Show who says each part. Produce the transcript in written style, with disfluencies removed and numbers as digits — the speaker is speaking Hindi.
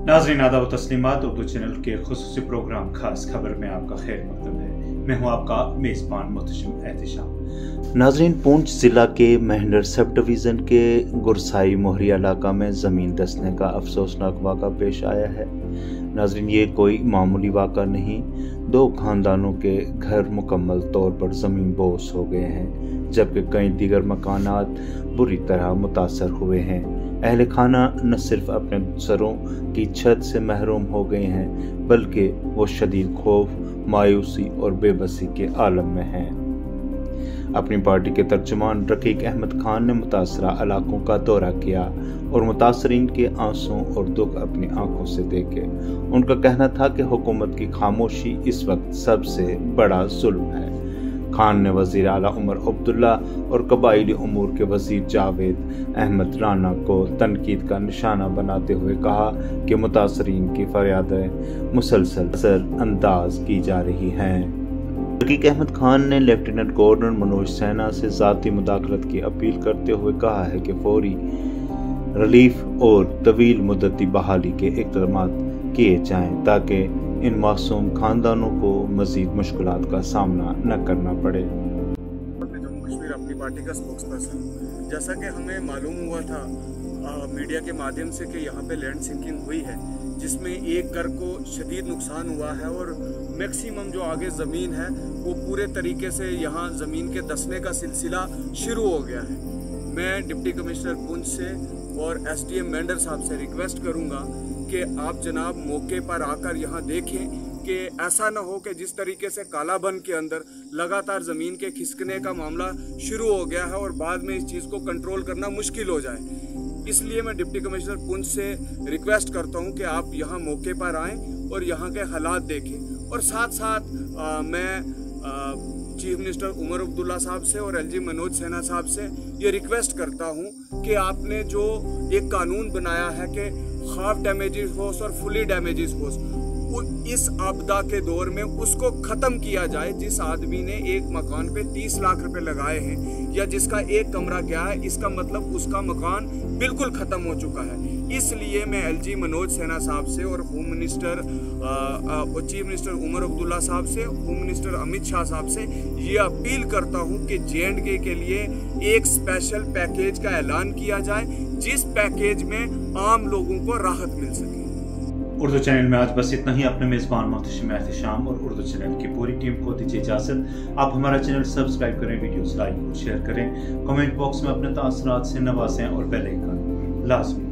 Speaker 1: नाज़रीन आदाब व तस्लीमात, उर्दू चैनल के खुसूसी प्रोग्राम खास खबर में आपका खैर मकदम है। मैं हूँ आपका मेज़बान मुहतशिम एहतिशाम।
Speaker 2: नाज़रीन, पूंछ ज़िला के मेहंडर सब डिवीज़न के गुरसाई मोहरिया इलाका में ज़मीन धंसने का अफसोसनाक वाक़ा पेश आया है। नाज़रीन, ये कोई मामूली वाक़ा नहीं, दो खानदानों के घर मुकम्मल तौर पर ज़मीन बोस हो गए हैं, जबकि कई दीगर मकानात बुरी तरह मुतासर हुए हैं। अहले खाना न सिर्फ अपने सरों की छत से महरूम हो गए हैं, बल्कि वो शदीद खौफ, मायूसी और बेबसी के आलम में हैं। अपनी पार्टी के तर्जुमान रकीक अहमद खान ने मुतासरा इलाकों का दौरा किया और मुतासरीन के आंसू और दुख अपनी आंखों से देखे। उनका कहना था कि हुकूमत की खामोशी इस वक्त सबसे बड़ा जुल्म है। खान ने वज़ीर आला उमर अब्दुल्ला और कबाइली उमूर के वज़ीर जावेद अहमद राना को तनकीद का निशाना बनाते हुए कहा कि मुतासरीन की फरियादें मुसलसल असरअंदाज की जा रही हैं। रकीक अहमद खान ने लेफ्टिनेंट गवर्नर मनोज सिन्हा से ज़ाती मुदाखलत की अपील करते हुए कहा है कि फौरी रिलीफ और तवील मुद्दती बहाली के इक़दाम किए जाएं ताकि इन मासूम खानदानों को मजीद मुश्किलात का सामना न करना पड़े।
Speaker 3: जम्मू कश्मीर अपनी पार्टी का स्पोक्सपर्सन, जैसा कि हमें मालूम हुआ था मीडिया के माध्यम से कि यहाँ पे लैंड सिंकिंग हुई है, जिसमें एक घर को शदीद नुकसान हुआ है और मैक्सिमम जो आगे ज़मीन है वो पूरे तरीके से यहाँ ज़मीन के धंसने का सिलसिला शुरू हो गया है। मैं डिप्टी कमिश्नर पुंछ से और SDM मेंढर साहब से रिक्वेस्ट करूँगा कि आप जनाब मौके पर आकर यहाँ देखें कि ऐसा न हो कि जिस तरीके से कालाबन के अंदर लगातार ज़मीन के खिसकने का मामला शुरू हो गया है और बाद में इस चीज़ को कंट्रोल करना मुश्किल हो जाए। इसलिए मैं डिप्टी कमिश्नर पुंछ से रिक्वेस्ट करता हूँ कि आप यहाँ मौके पर आएँ और यहाँ के हालात देखें। और साथ साथ मैं चीफ मिनिस्टर उमर अब्दुल्ला साहब से और LG मनोज सिन्हा साहब से ये रिक्वेस्ट करता हूँ कि आपने जो एक कानून बनाया है कि हाफ डैमेजेस हो और फुली डैमेजेस हो, इस आपदा के दौर में उसको ख़त्म किया जाए। जिस आदमी ने एक मकान पे 30 लाख रुपए लगाए हैं या जिसका एक कमरा गया है, इसका मतलब उसका मकान बिल्कुल ख़त्म हो चुका है। इसलिए मैं LG मनोज सिन्हा साहब से और home minister chief minister Omar Abdullah साहब से, होम मिनिस्टर अमित शाह साहब से ये अपील करता हूँ कि J&K के लिए एक स्पेशल पैकेज का ऐलान किया जाए, जिस पैकेज में आम लोगों को राहत मिल सके।
Speaker 1: उर्दू चैनल में आज बस इतना ही। अपने मेज़बान मुहतशिम एहतिशाम और उर्दू चैनल की पूरी टीम को दीजिए इजाज़त। आप हमारा चैनल सब्सक्राइब करें, वीडियोस लाइक और शेयर करें, कमेंट बॉक्स में अपने तासरात से नवाजें और बेल आइकन लाज़मी